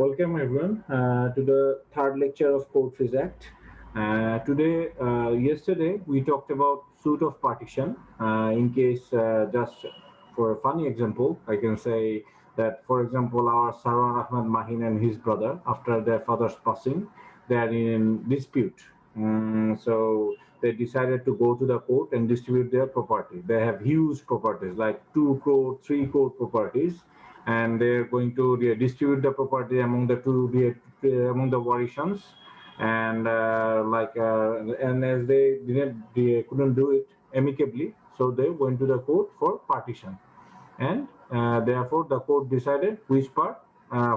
Welcome everyone to the third lecture of Code Freeze Act. Yesterday we talked about suit of partition. In case, just for a funny example, I can say that, for example, our Sarwan Ahmad Mahin and his brother, after their father's passing, they are in dispute. So they decided to go to the court and distribute their property. They have huge properties, like 2 crore, 3 crore properties, and they're going to distribute the property among the among the Warishans, and as they couldn't do it amicably, so they went to the court for partition, and therefore the court decided which part,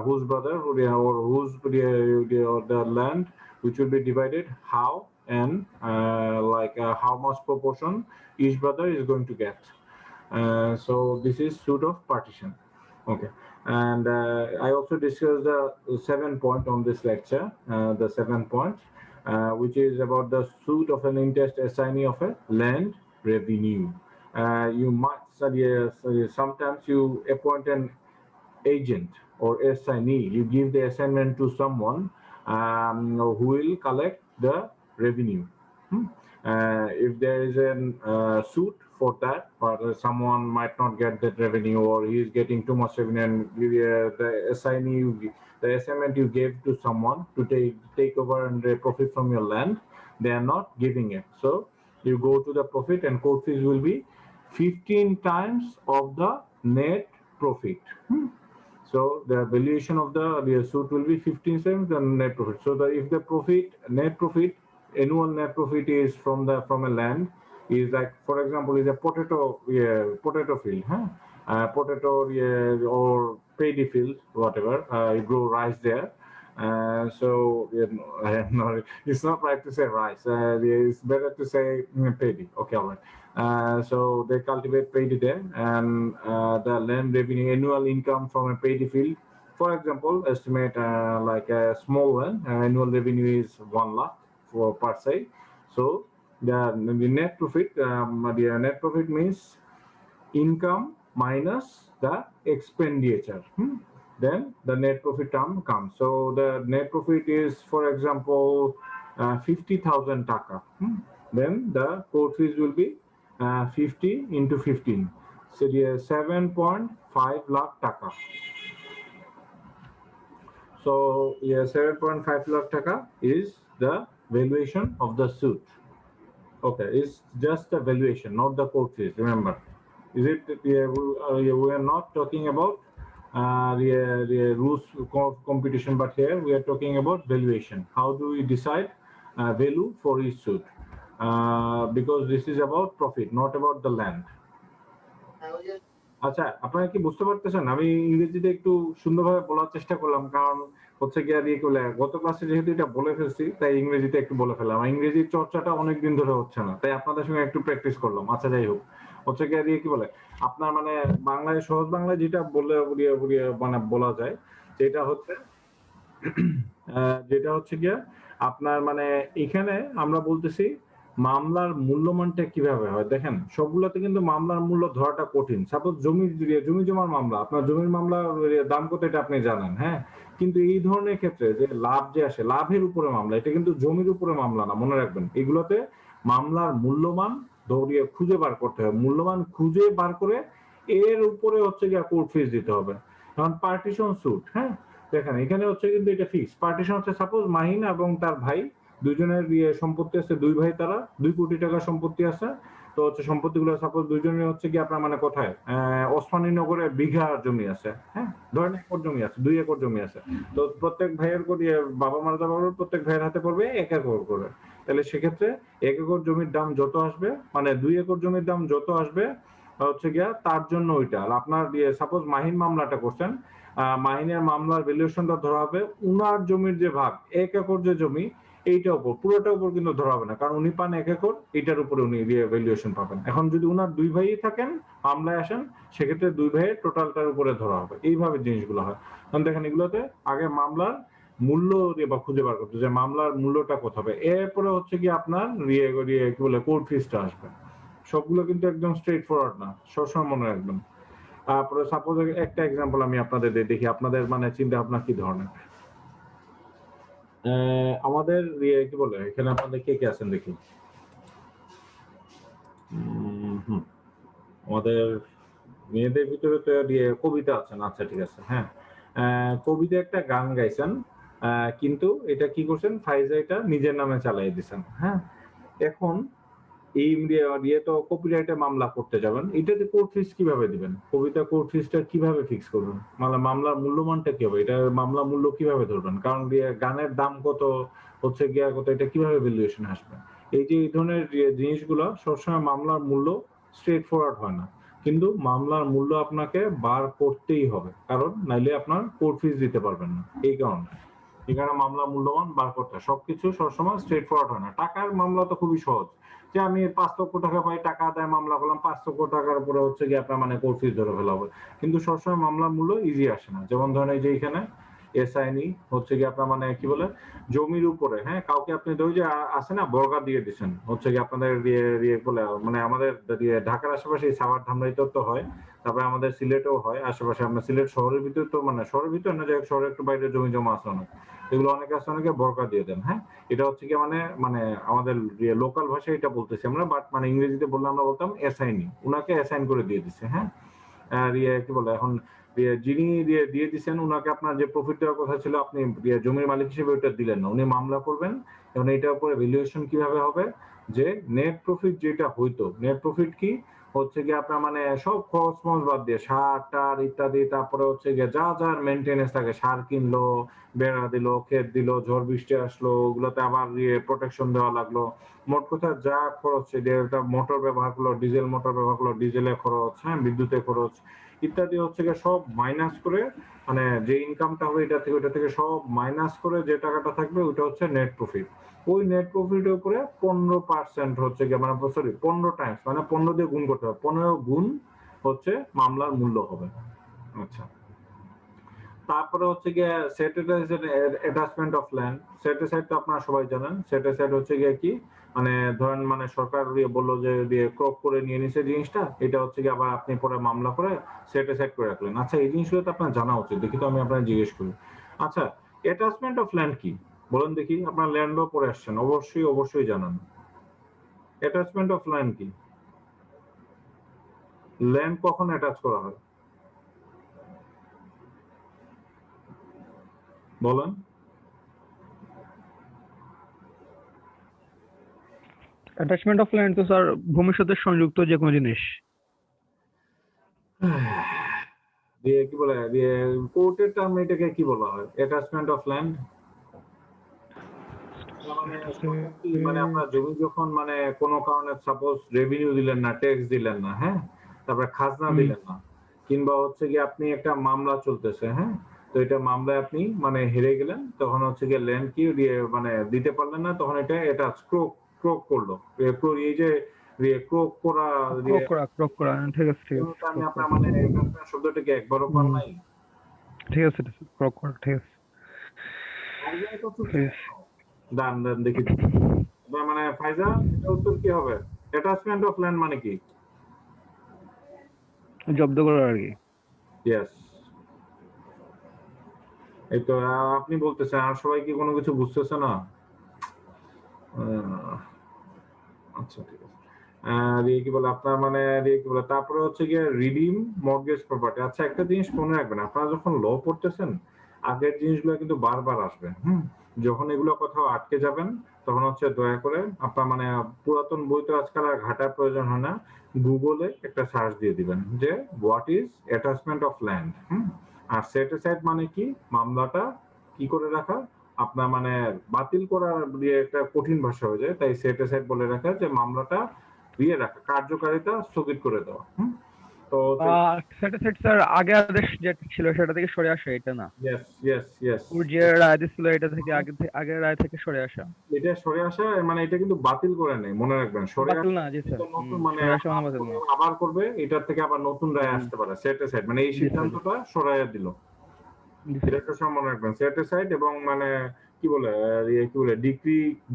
whose brother or whose or the land which will be divided, how, and how much proportion each brother is going to get. So this is suit of partition. Okay, and I also discussed the 7 point on this lecture. The 7 point, which is about the suit of an interest assignee of a land revenue. You might study, sometimes you appoint an agent or assignee. You give the assignment to someone who will collect the revenue. If there is a suit for that, but someone might not get that revenue, or he is getting too much revenue, and the assignment you gave to someone to take over and profit from your land, they are not giving it. So you go to the profit, and court fees will be 15 times of the net profit. So the valuation of the suit will be 15 times the net profit. So if the annual net profit is from a land is, like, for example, is a potato field, or paddy field, whatever, you grow rice there. It's not right to say rice. It's better to say paddy. Okay, all right. So they cultivate paddy there, and the land revenue, annual income from a paddy field, for example, estimate like a small land, annual revenue is 1 lakh per se. So the net profit, the net profit means income minus the expenditure. Then the net profit term comes. So the net profit is, for example, 50,000 taka. Then the court fees will be 50 into 15. So the 7.5 lakh taka. So 7.5 lakh taka is the valuation of the suit. Okay, it's just the valuation, not the court fees. Remember, is it? We are not talking about the rules competition, but here we are talking about valuation. How do we decide value for each suit? Because this is about profit, not about the land. আচ্ছা, আপনারা কি বুঝতে পারতেছেন? আমি ইংরেজিতে একটু সুন্দরভাবে বলার চেষ্টা করলাম, কারণ হচ্ছে গিয়ে গত ক্লাসে যেহেতু এটা বলে ফেলছি, তাই ইংরেজিতে একটু বলে ফেললাম। ইংরেজির চর্চাটা অনেকদিন ধরে হচ্ছে না, তাই আপনাদের সঙ্গে একটু প্র্যাকটিস করলাম। আচ্ছা, যাই হোক, হচ্ছে গিয়ে কি বলে আপনার, মানে বাংলায়, সহজ বাংলায় যেটা মানে বলা যায়, যেটা হচ্ছে গিয়া আপনার, মানে এখানে আমরা বলতেছি মামলার মূল্যমানটা কিভাবে হয়। দেখেন, সবগুলোতে কিন্তু মামলার মূল্য ধরাটা কঠিন। সাপোজ জমি জমার মামলা, আপনার জমির মামলার দাম কত এটা আপনি জানেন, হ্যাঁ, কিন্তু এই ধরনের ক্ষেত্রে যে লাভ যে আসে, লাভের উপরে মামলা, এটা কিন্তু জমির উপরে মামলা না, মনে রাখবেন। এগুলোতে মামলার মূল্যমান খুঁজে বার করতে হবে, মূল্যমান খুঁজে বার করে এর উপরে হচ্ছে গিয়ে কোর্ট ফিস দিতে হবে। কারণ পার্টিশন সুট, হ্যাঁ, দেখেন এখানে হচ্ছে কিন্তু এটা ফিক্স। পার্টিশন হচ্ছে, সাপোজ মাহিন এবং তার ভাই দুইজনের সম্পত্তি আছে, 2 ভাই, তারা 2 কোটি টাকার সম্পত্তি আছে। তো হচ্ছে সম্পত্তিগুলো সাপোজ দুইজনের হচ্ছে কি আপনার, মানে কোথায়, ওসমানী নগরে বিঘা জমি আছে, হ্যাঁ, ধরেন 1 একর জমি আছে, 2 একর জমি আছে। তো প্রত্যেক ভাইয়ের বাবা মারা যাওয়ার পর প্রত্যেক ভাইয়ের হাতে পড়বে 1 একর করে। তাহলে সেক্ষেত্রে 1 একর জমির দাম যত আসবে, মানে 2 একর জমির দাম যত আসবে হচ্ছে গিয়া তার জন্য ওইটা। আর আপনার সাপোজ মাহিন মামলাটা করছেন, মাহিনের মামলার ভ্যালুয়েশনটা ধরা হবে উনার জমির যে ভাগ, 1 একর যে জমি, এইটার উপর, পুরোটার উপর কিন্তু ধরা হবে না, কারণ উনি পান 1 একর, এইটার উপরে উনি ভ্যালুয়েশন পাবেন। এখন যদি উনার 2 ভাই থাকেন, মামলায় আসেন, সেক্ষেত্রে 2 ভাইয়ের টোটালটার উপরে ধরা হবে। এইভাবে জিনিসগুলো হয়। কারণ দেখেন, এগুলোতে আগে মামলার মূল্য বা খুঁজে বার করতে, যে মামলার মূল্যটা কত হবে, এরপরে হচ্ছে কি আপনার কি বলে কোর্ট ফিসটা আসবে। সবগুলো কিন্তু একদম স্ট্রেট ফরওয়ার্ড না, সবসময় মনে রাখবেন। তারপরে সাপোজ একটা এক্সাম্পল আমি আপনাদের দেখি, আপনাদের মানে চিন্তা ভাবনা কি ধরনের। আমাদের কি বলে এখানে আপনাদের কে আছেন দেখি। হুম, আমাদের মেয়েদের ভিতরে তো কবিতা আছেন। আচ্ছা ঠিক আছে। হ্যাঁ। কবিতা একটা গান গাইছেন। কিন্তু এটা কি করছেন? ফাইজা এটা নিজের নামে চালায়ে দিছেন। হ্যাঁ? এখন এই তো কপিরাইটে মামলা করতে যাবেন। এটাতে কোর্ট ফিস কিভাবে দিবেন? কবিতা কোর্ট ফিসটা কিভাবে ফিক্স করবেন? মামলার মূল্যমানটা কি হবে? এটা মামলা মূল্য কিভাবে ধরবেন? কারণ গানের দাম কত, হচ্ছে গিয়া কত, এটা কিভাবে ভ্যালুয়েশন আসবে? এই ধরনের জিনিসগুলো সবসময় মামলার মূল্য স্ট্রেইট ফরওয়ার্ড হয় না। কিন্তু মামলার মূল্য আপনাকে বার করতেই হবে। কারণ নাইলে আপনার কোর্ট ফিস দিতে পারবেন না। এই কারণে। এখানে মামলা মূল্যমান বার করতে হয়। সবকিছু সবসময় স্ট্রেইট ফরওয়ার্ড হয় না। টাকার মামলা তো খুবই সহজ। যে আমি ৫ লক্ষ টাকা পাই, টাকা আদায় মামলা করলাম, ৫ লক্ষ টাকার উপরে হচ্ছে গিয়ে আপনার মানে কোর্ট ফিস ধরে ফেলা হবে। কিন্তু সবসময় মামলার মূল্য ইজি আসে না। যেমন ধরেন এই যে এখানে এসআইনি হচ্ছে গিয়ে আপনার মানে কি বলে জমির উপরে, হ্যাঁ, কাউকে আপনি ওই যে আছে না বর্গা দিয়ে দিচ্ছেন, হচ্ছে গিয়ে আপনাদের বলে মানে আমাদের ঢাকার আশেপাশে সাভার ধামরাইতেও তো হয়, তারপরে আমাদের সিলেটেও হয় আশেপাশে। আমরা সিলেট শহরের ভিতরে তো মানে শহরের ভিতরে না, যে শহরের একটু বাইরে জমি জমা আছে অনেক, এগুলো অনেকে আছে, অনেকে বর্গা দিয়ে দেন। হ্যাঁ, এটা হচ্ছে কি মানে মানে আমাদের লোকাল ভাষায় এটা বলতেছি আমরা, বাট মানে ইংরেজিতে বললে আমরা বলতাম অ্যাসাইনি, উনাকে অ্যাসাইন করে দিয়ে দিচ্ছে। হ্যাঁ, আর কি বলে এখন যিনি দিয়ে দিচ্ছেন উনাকে আপনার যে প্রফিট দেওয়ার কথা ছিল, আপনি জমির মালিক হিসেবে ওটা দিলেন না, উনি মামলা করবেন। এখন এটার উপরে ভ্যালুয়েশন কিভাবে হবে? যে নেট প্রফিট যেটা হইতো, নেট প্রফিট কি হচ্ছে গিয়ে আপনার মানে সব খরচ মরচ বাদ দিয়ে সার টার ইত্যাদি, তারপরে হচ্ছে গিয়ে যা যার মেনটেনেন্স থাকে, সার কিনলো, বেড়া দিল, ক্ষেত দিল, ঝড় বৃষ্টি আসলো, ওগুলোতে আবার প্রোটেকশন দেওয়া লাগলো, মোট কথা যা খরচ, মোটর ব্যবহার করলো, ডিজেল মোটর ব্যবহার করলো, ডিজেলের খরচ, হ্যাঁ, বিদ্যুতের খরচ ইত্যাদি হচ্ছে গিয়ে সব মাইনাস করে, মানে যে ইনকামটা হবে এটা থেকে, ওটা থেকে সব মাইনাস করে যে টাকাটা থাকবে ওটা হচ্ছে নেট প্রফিট। ওই নেট প্রফিটের উপরে 15% হচ্ছে গিয়ে মানে সরি 15 টাইমস, মানে 15 দিয়ে গুণ করতে হবে, 15 গুণ হচ্ছে মামলার মূল্য হবে। আচ্ছা, তারপরে হচ্ছে গিয়ে attachment of land. Set aside তো আপনারা সবাই জানেন। সেট অ্যাসাইড হচ্ছে গিয়ে কি মানে ধরেন মানে সরকার বললো যে ক্রপ করে নিয়ে নিছে জিনিসটা, এটা হচ্ছে গিয়ে আবার আপনি পরে মামলা করে সেট অ্যাসাইড করে রাখলেন। আচ্ছা, এই জিনিসগুলো তো আপনার জানা উচিত, দেখি তো আমি আপনার জিজ্ঞেস করি। আচ্ছা, অ্যাটাচমেন্ট অফ ল্যান্ড কি বলেন দেখি? আপনার ল্যান্ডও পড়ে আসছেন, অবশ্যই জানেন। অ্যাটাচমেন্ট অফ ল্যান্ড কি? ল্যান্ড কখন অ্যাটাচ করা হয় বলেন? অ্যাটাচমেন্ট অফ ল্যান্ড তো স্যার ভূমির সাথে সংযুক্ত যে কোনো জিনিস। কি বলে কোর্টের টার্ম এটাকে কি বলা হয়? অ্যাটাচমেন্ট অফ ল্যান্ড মানে মানে আপনার জমি যখন মানে কোনো কারণে সাপোজ রেভিনিউ দিলেন না, ট্যাক্স দিলেন না, হ্যাঁ, তারপরে খাজনা দিলেন না, কিংবা হচ্ছে গিয়ে আপনি একটা মামলা চলতেছে, হ্যাঁ, তো এটা মামলায় আপনি মানে হেরে গেলেন, তখন হচ্ছে গিয়ে ল্যান্ড কি মানে দিতে পারলেন না, তখন এটা ক্রোক করলো। এই যে ক্রোক করা ক্রক করা ঠিক আছে, ঠিক আছে, আমি ক্রক আপনার করা। মানে শব্দটাকে একবারও পান নাই। ঠিক আছে, ক্রক করা ঠিক আছে। দান দেখি মানে ফাইজা, এটা উত্তর কি হবে? অ্যাটাচমেন্ট অফ ল্যান্ড মানে কি? জব্দ করা আর কি। ইয়েস। এই তো আপনি বলতেছেন, আর সবাই কি কোনো কিছু বুঝতেছে না? আচ্ছা ঠিক আছে। কি বলে আপনার মানে কি বলে তারপরে হচ্ছে গিয়ে রিডিম মর্টগেজ প্রপার্টি। আচ্ছা, একটা জিনিস মনে রাখবেন, আপনারা যখন ল পড়তেছেন আগের জিনিসগুলো কিন্তু বারবার আসবে। যখন এগুলো কোথাও আটকে যাবেন তখন হচ্ছে দয়া করে আপনার মানে পুরাতন বই তো আজকাল আর ঘাটার প্রয়োজন হয় না, গুগলে একটা সার্চ দিয়ে দিবেন যে what is attachment of land. আর সেট অ্যাসাইড মানে কি? মামলাটা কি করে রাখা, আপনার মানে বাতিল করার একটা কঠিন ভাষা হয়ে যায়, তাই সেট অ্যাসাইড বলে রাখা, যে মামলাটা রাখা, কার্যকারিতা স্থগিত করে দেওয়া। তো সেট স্যার আগে আদেশ যেটা ছিল সেটা থেকে সরে আসা, এটা না। ইয়েস ইয়েস ইয়েস, ওর যে রায় দিছিল এটা থেকে আগের রায় থেকে সরে আসা। এটা সরে আসা মানে এটা কিন্তু বাতিল করে নেই, মনে রাখবেন। সরে বাতিল আসা না, জি স্যার। নতুন মানে সরে আসা মানে বাতিল না। আবার করবে, এটার থেকে আবার নতুন রায় আসতে পারে। সেট অ্যাসাইড মানে এই জি স্যার, সিদ্ধান্তটা সরাইয়া দিল, জি এটা স্যার। একটা সময় মনে রাখবেন। সেট অ্যাসাইড এবং মানে কি বলে কি বলে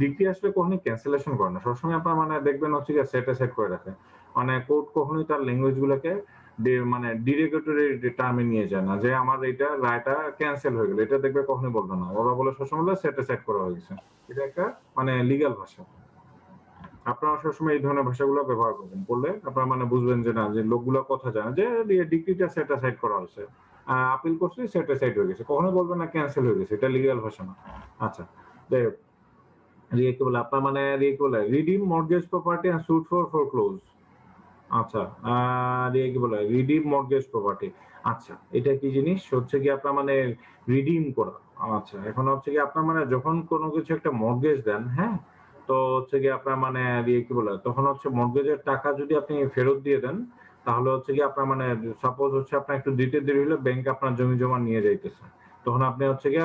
ডিক্রি আসলে কখনোই ক্যান্সেলেশন করে না, সবসময় আপনার মানে দেখবেন হচ্ছে কি সেট অ্যাসাইড করে রাখে। মানে কোর্ট কখনোই তার ল্যাঙ্গুয়েজ গুলোকে মানে ডিরেগেটরি টার্মে নিয়ে যায় না যে আমার এটা রায়টা ক্যান্সেল হয়ে গেল, এটা দেখবে কখনোই বলবে না। ওরা বলে সবসময় সেট অ্যাসাইড করা হয়েছে। এটা একটা মানে লিগ্যাল ভাষা। আপনারা সবসময় এই ধরনের ভাষাগুলো ব্যবহার করবেন, করলে আপনারা মানে বুঝবেন যে না, যে লোকগুলো কথা জানে যে ডিক্রিটা সেট অ্যাসাইড করা হয়েছে, আপিল করছি সেট অ্যাসাইড হয়ে গেছে, কখনো বলবেন না ক্যান্সেল হয়ে গেছে, এটা লিগ্যাল ভাষা না। আচ্ছা, যাই হোক, কি বলে আপনার মানে কি বলে redeem mortgage property and suit for foreclose. আচ্ছা, কি বলে রিডিম মর্টগেজ প্রপার্টি। আচ্ছা, এটা কি জিনিস? হচ্ছে কি আপনার মানে রিডিম করা। আচ্ছা, এখন হচ্ছে কি আপনার মানে যখন কোনো কিছু একটা মর্টগেজ দেন, হ্যাঁ, তো হচ্ছে কি আপনার মানে কি বলে তখন হচ্ছে মর্টগেজের টাকা যদি আপনি ফেরত দিয়ে দেন, তাহলে হচ্ছে কি আপনার মানে সাপোজ হচ্ছে আপনার একটু দিতে দেরি হলে ব্যাংক আপনার জমি জমা নিয়ে যাইতেছে, তখন আপনি হচ্ছে কি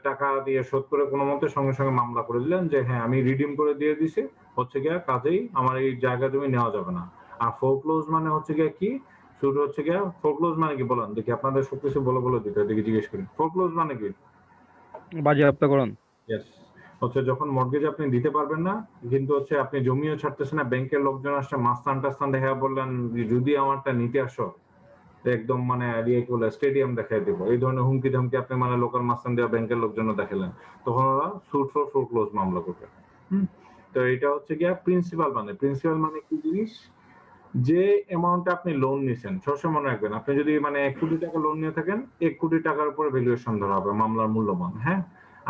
টাকা দিয়ে শোধ করে কোনো মতে সঙ্গে সঙ্গে মামলা করে দিলেন যে হ্যাঁ আমি রিডিম করে দিয়ে দিছি, হচ্ছে গিয়া কাজেই আমার এই জায়গা জমি নেওয়া যাবে না। আর ফোরক্লোজ মানে হচ্ছে গিয়া কি, শুরু হচ্ছে গিয়া ফোরক্লোজ মানে কি বলেন দেখি, আপনাদের সবকিছু বলে দিতে দেখি, জিজ্ঞেস করি ফোরক্লোজ মানে কি। বাজেয়াপ্তকরণ। ইয়েস, হচ্ছে যখন মর্টগেজ আপনি দিতে পারবেন না, কিন্তু হচ্ছে আপনি জমিও ছাড়তেছেন না, ব্যাংকের লোকজন আসছে মাস্তান টাস্তান দেখা বললেন যদি আমারটা নিতে আসো একদম মানে কি বলে স্টেডিয়াম দেখাই দিব, এই ধরনের হুমকি ধমকি আপনি মানে লোকাল মাস্তান দেওয়া ব্যাংকের লোকজন দেখালেন, তখন ওরা সুট ফর ফোরক্লোজ মামলা করবে। তো এটা হচ্ছে গিয়া প্রিন্সিপাল মানে কি জিনিস, যে অ্যামাউন্টে আপনি লোন নিছেন, সবসময় মনে রাখবেন আপনি যদি মানে 1 কোটি টাকা লোন নিয়ে থাকেন, 1 কোটি টাকার উপরে ভ্যালুয়েশন ধরা হবে মামলার মূল্যমান, হ্যাঁ।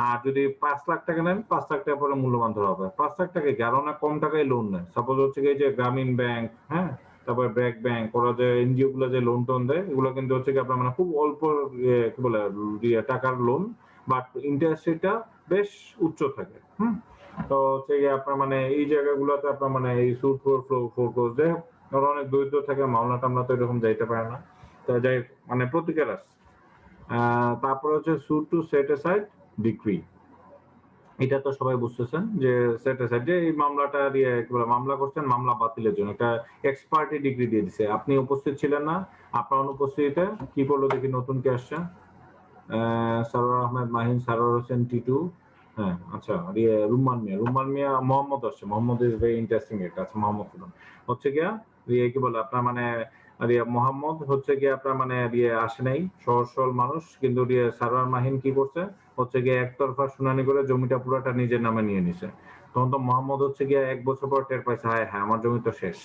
আর যদি 5 লাখ টাকা নেন, 5 লাখ টাকার পরে মূল্যমান ধরা হবে। 5 লাখ টাকা কি আরো না কম টাকায় লোন নেয়, সাপোজ হচ্ছে কি যে গ্রামীণ ব্যাংক, হ্যাঁ, তারপরে ব্র্যাক ব্যাংক, ওরা যে এনজিও গুলো যে লোন টোন দেয়, এগুলো কিন্তু হচ্ছে কি আপনার মানে খুব অল্প কি বলে টাকার লোন, বাট ইন্টারেস্ট রেটটা বেশ উচ্চ থাকে। তো হচ্ছে গিয়ে আপনার মানে এই জায়গাগুলোতে আপনার মানে এই সুট ফোরক্লোজ দেয়, ওরা অনেক দরিদ্র থাকে, মামলা টামলা তো এরকম যাইতে পারে না, তো যাই মানে প্রতিকার আছে। তারপর হচ্ছে suit to set aside decree, এটা তো সবাই বুঝতেছেন যে সেট অ্যাসাইড, যে এই মামলাটা দিয়ে মামলা করছেন মামলা বাতিলের জন্য একটা এক্সপার্টি ডিগ্রি দিয়ে দিছে, আপনি উপস্থিত ছিলেন না, আপনার অনুপস্থিতিতে কি করলো দেখি, নতুন কে আসছে, সারোয়ার আহমেদ মাহিন, সারোয়ার হোসেন টিটু, হ্যাঁ, আচ্ছা, রুম্মান মিয়া মোহাম্মদ আসছে, মোহাম্মদ ইজ ভেরি ইন্টারেস্টিং, এটা আছে মোহাম্মদ হচ্ছে গিয়া কি বলে আপনার মানে মোহাম্মদ হচ্ছে গিয়ে আপনার মানে আসে নাই, সহজ সরল মানুষ, কিন্তু সারোয়ার মাহিন কি করছে, হচ্ছে গিয়ে একতরফা শুনানি করে জমিটা পুরাটা নিজের নামে নিয়ে নিছে। তখন তো মোহাম্মদ হচ্ছে গিয়ে 1 বছর পর টের পাইছে হ্যাঁ হ্যাঁ আমার জমি তো শেষ,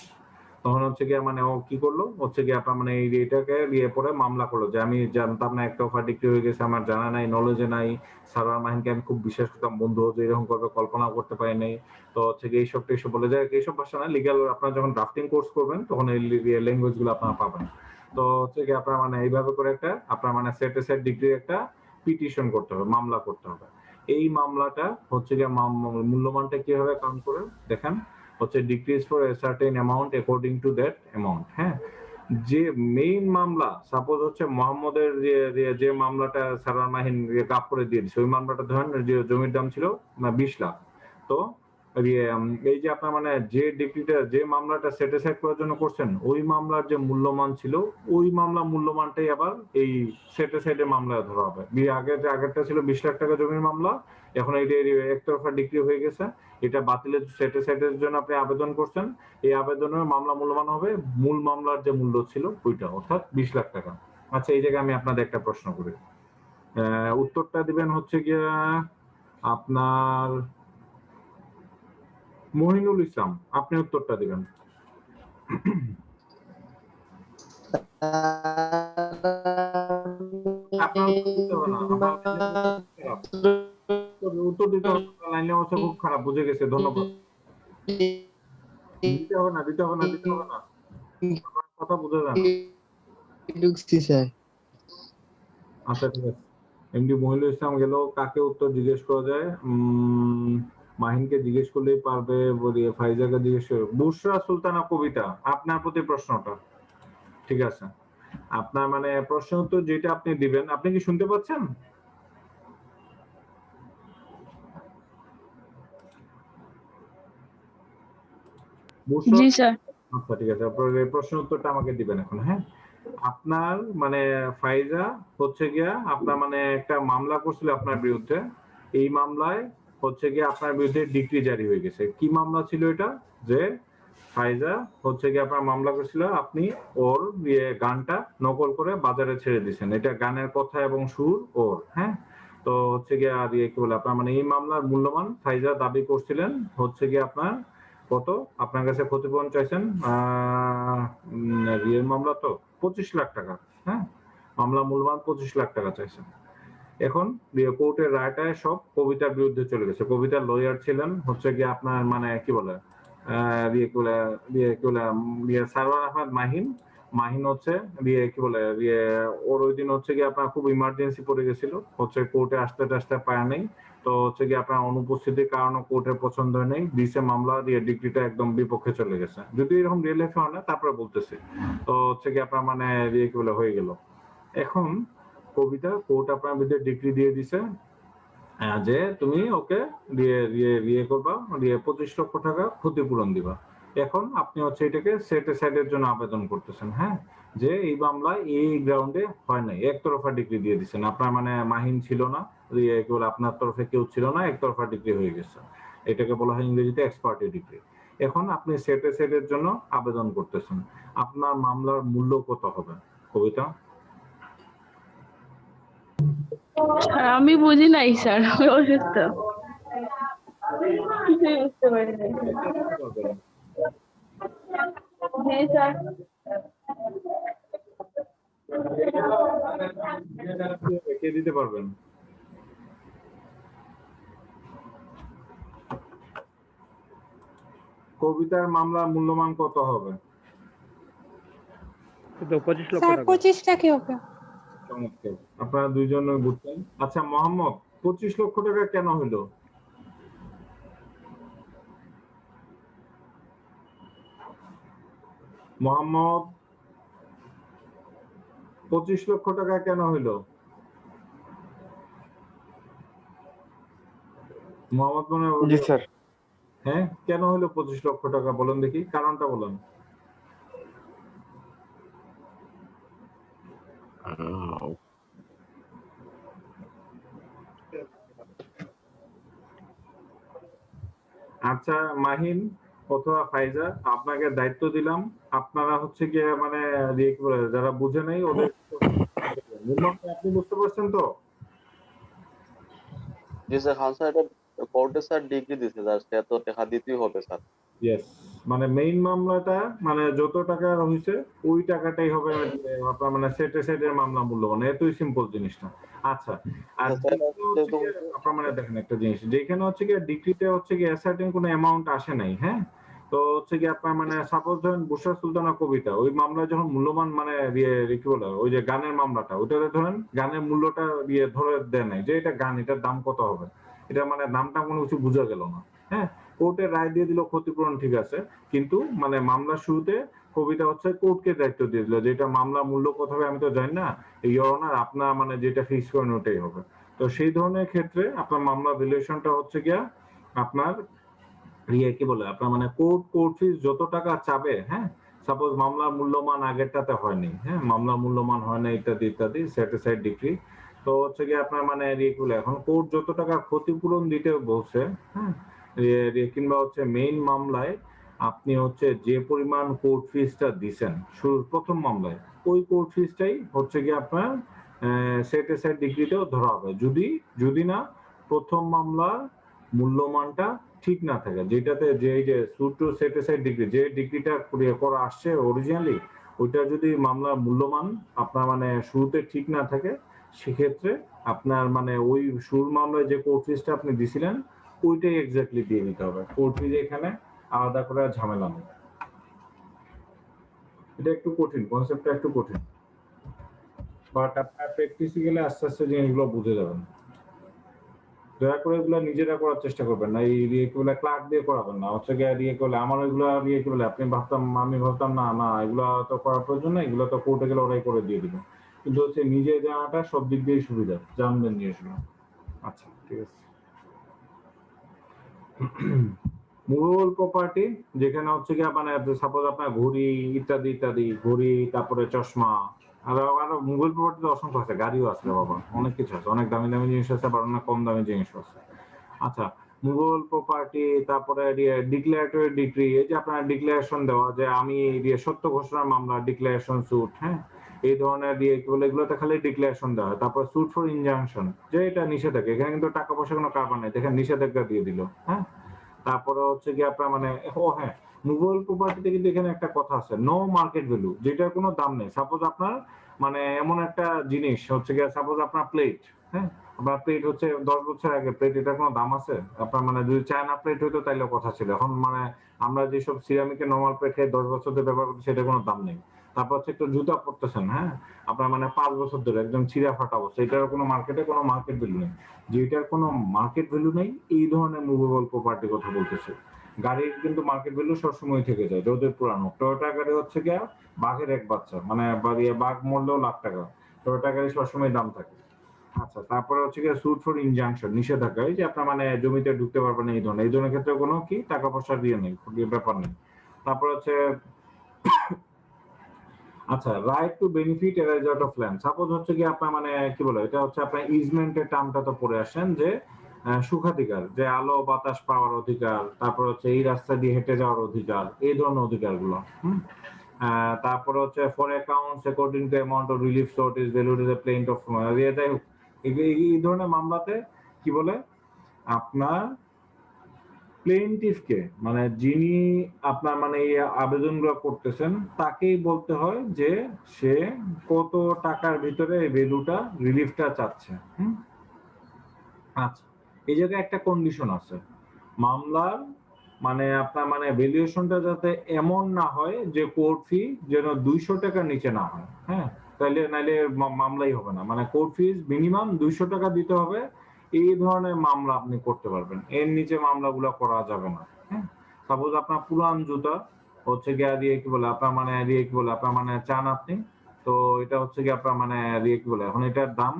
তখন হচ্ছে গিয়ে মানে ও কি করলো, হচ্ছে গিয়ে আপনার মানে এইটাকে পরে মামলা করলো যে আমি জানতাম না, একটা অফার ডিক্রি হয়ে গেছে, আমার জানা নাই, নলেজে নাই, সারোয়ার মাহিনকে আমি খুব বিশ্বাস করতাম, বন্ধু হচ্ছে এরকম করবে কল্পনা করতে পারি নাই। তো হচ্ছে গিয়ে এইসব টেসব বলে যায়, এইসব ভাষা না, লিগ্যাল আপনারা যখন ড্রাফটিং কোর্স করবেন তখন এই ল্যাঙ্গুয়েজ গুলো আপনারা পাবেন। তো হচ্ছে গিয়ে আপনার মানে এইভাবে করে একটা আপনার মানে সেট এ সেট ডিগ্রি একটা পিটিশন করতে হবে, মামলা করতে হবে। এই মামলাটা হচ্ছে গিয়ে মূল্যমানটা কিভাবে কাউন্ট করে দেখেন, হচ্ছে decrease for a certain amount according to that amount, হ্যাঁ। যে মেইন মামলা, সাপোজ হচ্ছে মোহাম্মদের যে মামলাটা সারোয়ার মাহিন কাপ করে দিয়ে দিচ্ছে, ওই মামলাটা ধরেন যে জমির দাম ছিল 20 লাখ, তো এই যে আপনার মানে যে ডিগ্রিটা যে মামলাটা সেট অ্যাসাইড করার জন্য করছেন, ওই মামলার যে মূল্যমান ছিল, ওই মামলা মূল্যমানটাই আবার এই সেট অ্যাসাইডের মামলায় ধরা হবে। আগেরটা ছিল 20 লাখ টাকা জমির মামলা, এখন এই একতরফা ডিগ্রি হয়ে গেছে, এটা বাতিলের সেট অ্যাসাইডের জন্য আপনি আবেদন করছেন, এই আবেদনের মামলা মূল্যমান হবে মূল মামলার যে মূল্য ছিল ওইটা, অর্থাৎ 20 লাখ টাকা। আচ্ছা, এই জায়গায় আমি আপনাদের একটা প্রশ্ন করি, উত্তরটা দিবেন হচ্ছে গিয়া আপনার মহিনুল ইসলাম, আপনি উত্তরটা দিবেন। আপনার উত্তর দিতে হবে না, উত্তর দিতে হবে না, লাইনের অবস্থা খুব খারাপ, বুঝে গেছে, ধন্যবাদ। দিতে হবে না, কথা বুঝে যান। আচ্ছা, ঠিক আছে, এমডি মহিনুল ইসলাম গেল, কাকে উত্তর জিজ্ঞেস করা যায়, মাহিনকে জিজ্ঞেস করলেই পারবে, ফাইজাকে জিজ্ঞেস করবে, বুশরা সুলতানা কবিতা, আপনার প্রতি প্রশ্নটা, ঠিক আছে, আপনার মানে প্রশ্ন উত্তর যেটা আপনি দিবেন, আপনি কি শুনতে পাচ্ছেন? জি স্যার। আচ্ছা, ঠিক আছে, আপনার প্রশ্ন উত্তরটা আমাকে দিবেন এখন, হ্যাঁ। আপনার মানে ফাইজা হচ্ছে গিয়া আপনার মানে একটা মামলা করছিল আপনার বিরুদ্ধে, এই মামলায় হচ্ছে গিয়া আপনার বিরুদ্ধে ডিক্রি জারি হয়ে গেছে। কি মামলা ছিল এটা, যে ফাইজা হচ্ছে কি আপনার মামলা করেছিল, আপনি ওর গানটা নকল করে বাজারে ছেড়ে দিয়েছেন, এটা গানের কথা এবং সুর ওর, হ্যাঁ। তো হচ্ছে গিয়ে আর কি বলে আপনার মানে এই মামলার মূল্যমান ফাইজা দাবি করছিলেন হচ্ছে গিয়ে আপনার কত, আপনার কাছে ক্ষতিপূরণ চাইছেন বিয়ের মামলা তো 25 লাখ টাকা, হ্যাঁ। মামলা মূল্যমান 25 লাখ টাকা চাইছেন। এখন কোর্টের রায়টায় সব কবিতার বিরুদ্ধে চলে গেছে। কবিতার লয়ার ছিলেন হচ্ছে গিয়ে আপনার মানে কি বলে সারওয়ার আহমেদ মাহিন। মাহিন হচ্ছে কি বলে ওর ওই দিন হচ্ছে গিয়ে আপনার খুব ইমার্জেন্সি পড়ে গেছিল, হচ্ছে কোর্টে আসতে টাসতে পায় নাই। তো হচ্ছে গিয়ে আপনার অনুপস্থিতির কারণে কোর্টের পছন্দ নেই, দিছে মামলা দিয়ে ডিগ্রিটা একদম বিপক্ষে চলে গেছে। যদি এরকম রিয়েল লাইফে হয় না তারপরে বলতেছি। তো হচ্ছে গিয়ে আপনার মানে কি বলে হয়ে গেল। এখন কবিতা কোর্ট আপনার বিরুদ্ধে ডিগ্রি দিয়ে দিছে যে তুমি ওকে বিয়ে করবা, 25 লক্ষ টাকা ক্ষতিপূরণ দিবা। এখন আপনি হচ্ছে এটাকে সেট সাইডের জন্য আবেদন করতেছেন, হ্যাঁ, যে এই মামলায় এই গ্রাউন্ডে হয় নাই, একতরফা ডিগ্রি দিয়ে দিচ্ছেন। আপনার মানে মাহিন ছিল না, আপনার তরফে কেউ ছিল না, একতরফা ডিগ্রি হয়ে গেছে। এটাকে বলা হয় ইংরেজিতে এক্সপার্টি ডিগ্রি। এখন আপনি সেটের জন্য আবেদন করতেছেন, আপনার মামলার মূল্য কত হবে কবিতা? আমি বুঝি নাই স্যার, আমি অসুস্থ, কিছুই বুঝতে পারি নাই। জি স্যার। কে দিতে পারবেন? কবিতার মামলার মূল্যমান কত হবে? 25 লক্ষ স্যার টাকা। 25 লাখই হবে। চমৎকার, আপনারা দুইজনে বুঝছেন। আচ্ছা মোহাম্মদ, 25 লক্ষ টাকা কেন হইলো? মোহাম্মদ, 25 লক্ষ টাকা কেন হইলো? মোহাম্মদ মনে হয় জি স্যার। হ্যাঁ, কেন হইলো 25 লক্ষ টাকা বলেন দেখি, কারণটা বলেন। আচ্ছা মাহিন অথবা ফাইজা, আপনাকে দায়িত্ব দিলাম, আপনারা হচ্ছে গিয়ে মানে যারা বুঝে নাই ওদের আপনি বুঝতে পারছেন তো? জি স্যার, খান স্যার এটা কোর্টে স্যার ডিগ্রি দিছে স্যার, সে তো টাকা দিতেই হবে স্যার। ইয়েস, মানে মেইন মামলাটা মানে যত টাকা হয়েছে ওই টাকাটাই হবে আপনার মানে সেটের মামলা মূল্য, মানে এতই সিম্পল জিনিসটা। আচ্ছা, আর আপনার মানে দেখেন একটা জিনিস, যেখানে হচ্ছে গিয়ে ডিগ্রিতে হচ্ছে গিয়ে সার্টেন কোনো অ্যামাউন্ট আসে নাই, হ্যাঁ। তো হচ্ছে কি আপনার মানে সাপোজ ধরেন বুশরা সুলতানা কবিতা ওই মামলায় যখন মূল্যমান মানে কি বলে ওই যে গানের মামলাটা, ওইটাতে ধরেন গানের মূল্যটা ধরে দেয় নাই যে এটা গান, এটার দাম কত হবে, এটা মানে দামটা কোনো কিছু বোঝা গেল না, হ্যাঁ। কোর্টের রায় দিয়ে দিল ক্ষতিপূরণ, ঠিক আছে, কিন্তু মানে মামলার শুরুতে কবিতা হচ্ছে কোর্টকে দায়িত্ব দিয়ে দিল যে এটা মামলা মূল্য কত হবে আমি তো জানি না, ইওর অনার আপনার মানে যেটা ফিক্স করেন ওটাই হবে। তো সেই ধরনের ক্ষেত্রে আপনার মামলা রিলেশনটা হচ্ছে গিয়া আপনার কি বলে আপনার মানে কোর্ট ফিস যত টাকা চাবে, হ্যাঁ, সাপোজ মামলার মূল্যমান আগেরটাতে হয়নি, হ্যাঁ, মামলা মূল্যমান হয় না ইত্যাদি ইত্যাদি, সেটিসাইড ডিগ্রি। তো হচ্ছে কি আপনার মানে এখন কোর্ট যত টাকা ক্ষতিপূরণ দিতে বলছে, হ্যাঁ, কিংবা হচ্ছে মেইন মামলায় আপনি হচ্ছে যে পরিমাণ কোর্ট ফিসটা দিছেন শুরুর প্রথম মামলায়, ওই কোর্ট ফিসটাই হচ্ছে কি আপনার সেটিসাইড ডিগ্রিতেও ধরা হবে, যদি না প্রথম মামলার মূল্যমানটা ঠিক না থাকে, যেটাতে যে সুট টু সেটিসাইড ডিগ্রি যে ডিগ্রিটা করা আসছে অরিজিনালি, ওইটা যদি মামলার মূল্যমান আপনার মানে শুরুতে ঠিক না থাকে, সেক্ষেত্রে আপনার মানে ওই শুরুর মামলায় যে কোর্ট ফিসটা আপনি দিছিলেন ওইটাই এক্স্যাক্টলি দিয়ে দিতে হবে। কোর্ট ফিস এখানে আলাদা করে ঝামেলা নেই। এটা একটু কঠিন, কনসেপ্টটা একটু কঠিন, বাট আপনার প্র্যাকটিসে গেলে আস্তে আস্তে জিনিসগুলো বুঝে যাবেন। দয়া করে এগুলো নিজেরা করার চেষ্টা করবেন না, এই ক্লার্ক দিয়ে করাবেন না, হচ্ছে গিয়ে করলে আমার ওইগুলো আপনি আমি ভাবতাম না না এগুলো তো করার প্রয়োজন না, এগুলো তো কোর্টে গেলে ওরাই করে দিয়ে দিবে, কিন্তু হচ্ছে নিজে জানাটা সব দিক দিয়েই সুবিধা, জানবেন জিনিসগুলো। আচ্ছা ঠিক আছে। মুরুল প্রপার্টি যেখানে হচ্ছে গিয়ে মানে সাপোজ আপনার ঘড়ি ইত্যাদি ইত্যাদি, ঘড়ি তারপরে চশমা, আরো মুঘল প্রপার্টিতে অসংখ্য আছে, গাড়িও আছে বাবা, অনেক কিছু আছে, অনেক দামি দামি জিনিস আছে, আবার অনেক কম দামি জিনিস আছে। আচ্ছা মুভেবল প্রপার্টি, তারপরে ডিক্লারেটরি ডিক্রি, এই যে আপনার ডিক্লারেশন দেওয়া যে আমি সত্য ঘোষণার মামলা, ডিক্লারেশন স্যুট, হ্যাঁ, এই ধরনের কি বলে এগুলোতে খালি ডিক্লারেশন দেওয়া হয়। তারপর স্যুট ফর ইনজাংশন, যে এটা নিষেধাজ্ঞা, এখানে কিন্তু টাকা পয়সা কোনো কারবার নেই, দেখেন নিষেধাজ্ঞা দিয়ে দিল, হ্যাঁ। তারপরে হচ্ছে কি আপনার হ্যাঁ, মুভেবল প্রপার্টিতে কিন্তু এখানে একটা কথা আছে, নো মার্কেট ভ্যালু, যেটার কোনো দাম নেই। সাপোজ আপনার এমন একটা জিনিস হচ্ছে গিয়ে, সাপোজ আপনার প্লেট, হ্যাঁ, আপনার প্লেট হচ্ছে 10 বছর আগে প্লেট, এটার কোনো দাম আছে? আপনার যদি চায়না প্লেট হইতো তাইলে কথা ছিল। এখন আমরা যেসব সিরামিকের নরমাল প্লেট খাই 10 বছর ধরে ব্যবহার করছি, সেটা কোনো দাম নেই। তারপর হচ্ছে একটা জুতা পরতেছেন, হ্যাঁ, আপনার 5 বছর ধরে একদম ছিঁড়া ফাটা অবস্থা, এটার কোনো মার্কেটে কোনো মার্কেট ভ্যালু নেই। যেটার কোনো মার্কেট ভ্যালু নেই, এই ধরনের মুভেবল প্রপার্টি কথা বলতেছে। গাড়ির কিন্তু মার্কেট ভ্যালু সবসময় থেকে যায়, রোদের পুরানো। টয়োটা গাড়ি হচ্ছে গিয়া বাঘের এক বাচ্চা, বাঘ মরলেও লাখ টাকা, টয়োটা গাড়ি সবসময় দাম থাকে। আচ্ছা, তারপরে হচ্ছে গিয়ে স্যুট ফর ইনজাংশন, নিষেধাজ্ঞা, এই যে আপনার জমিতে ঢুকতে পারবেন না, এই ধরনের ক্ষেত্রে কোনো কি টাকা পয়সা দিয়ে নেই, ব্যাপার নেই। তারপর হচ্ছে আচ্ছা, right to benefit arise out of land. Suppose হচ্ছে কি আপনার কি বলে, এটা হচ্ছে আপনার ইজমেন্টের টার্মটা তো পড়ে আসেন, যে সুখাধিকার, যে আলো বাতাস পাওয়ার অধিকার, তারপর হচ্ছে এই রাস্তা দিয়ে হেঁটে যাওয়ার অধিকার, এই ধরনের অধিকারগুলো। তারপরে হচ্ছে for accounts according to amount of relief sought is valued is a plaint of, যাই হোক, এই ধরনের মামলাতে কি বলে, আপনার প্লেইন্টিফকে যিনি আপনার এই আবেদনগুলো করতেছেন, তাকেই বলতে হয় যে সে কত টাকার ভিতরে এই ভ্যালুটা, রিলিফটা চাচ্ছে। আচ্ছা, এই জায়গায় একটা কন্ডিশন আছে, মামলার আপনার ভ্যালুয়েশনটা যাতে এমন না হয় যে কোর্ট ফি যেন 200 টাকার নিচে না হয়, হ্যাঁ, নাইলে মামলাই হবে না। কোর্ট ফিস মিনিমাম 200 টাকা দিতে হবে, এই ধরনের মামলা আপনি করতে পারবেন, এর নিচে মামলাগুলো করা যাবে না। হ্যাঁ, সাপোজ আপনার পুরান জুতা হচ্ছে গিয়ে কি বলে আপনার কি বলে আপনার চান আপনি, তো এটা হচ্ছে গিয়ে আপনার কি বলে, এখন এটার দাম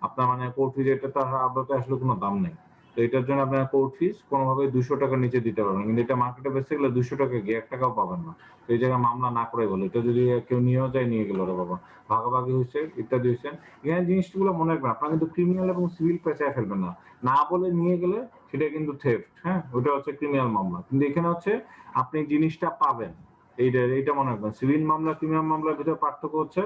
আপনার কোর্ট ফিস, এটা তো আদতে আসলে কোনো দাম নেই, তো এটার জন্য আপনার কোর্ট ফিস কোনোভাবে 200 টাকার নিচে দিতে পারবেন, কিন্তু এটা মার্কেটে বেচতে গেলে 200 টাকা গিয়ে 1 টাকাও পাবেন না। তো এই জায়গায় মামলা না করে বলে, এটা যদি কেউ নিয়েও যায়, নিয়ে গেল রে বাবা, ভাগাভাগি হয়েছে, ইত্যাদি হয়েছে। এখানে জিনিসগুলো মনে রাখবেন, আপনারা কিন্তু ক্রিমিনাল এবং সিভিল পেঁচায় ফেলবেন না, না বলে নিয়ে গেলে সেটা কিন্তু থেফট, হ্যাঁ, ওটা হচ্ছে ক্রিমিনাল মামলা। কিন্তু এখানে হচ্ছে আপনি জিনিসটা পাবেন, এইটা মনে রাখবেন। সিভিল মামলা ক্রিমিনাল মামলার ভিতরে পার্থক্য হচ্ছে,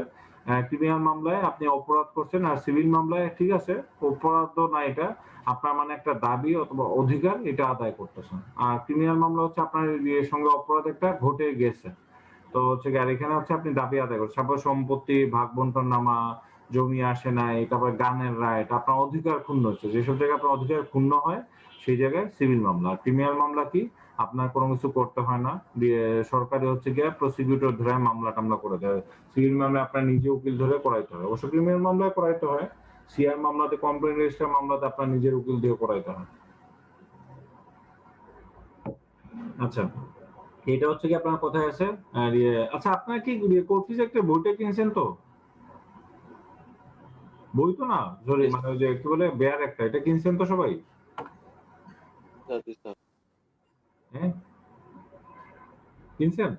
ক্রিমিনাল মামলায় আপনি অপরাধ করছেন, আর সিভিল মামলায় ঠিক আছে অপরাধ না, এটা আপনার একটা দাবি অথবা অধিকার, এটা আদায় করতেছেন। আর ক্রিমিনাল মামলা হচ্ছে আপনার সঙ্গে অপরাধ একটা ঘটে গেছে, তো হচ্ছে আর এখানে হচ্ছে আপনি দাবি আদায় করছেন, তারপর সম্পত্তি ভাগ বন্টন নামা, জমি আসে নাই, তারপর গানের রাইট, আপনার অধিকার ক্ষুণ্ণ হচ্ছে, যেসব জায়গায় আপনার অধিকার ক্ষুণ্ণ হয় সেই জায়গায় সিভিল মামলা। ক্রিমিনাল মামলা কি, আপনার কোনো কিছু করতে হয় না, সরকারি হচ্ছে গিয়ে প্রসিকিউটর ধরে মামলা টামলা করে দেয়। সিভিল মামলা আপনার নিজে উকিল ধরে করাইতে হয়, অবশ্য ক্রিমিনাল মামলায় করাইতে হয়, সিআর মামলাতে, কমপ্লেইন রেজিস্টার মামলাতে আপনার নিজের উকিল দিয়ে করাইতে হয়। আচ্ছা, এটা হচ্ছে কি আপনার কোথায় আছে। আর আচ্ছা, আপনার কি কোর্ট ফিস একটা বইটা কিনছেন তো? বই তো না, সরি, ওই যে কি বলে বেয়ার একটা, এটা কিনছেন তো সবাই? হ্যাঁ, কিনছেন?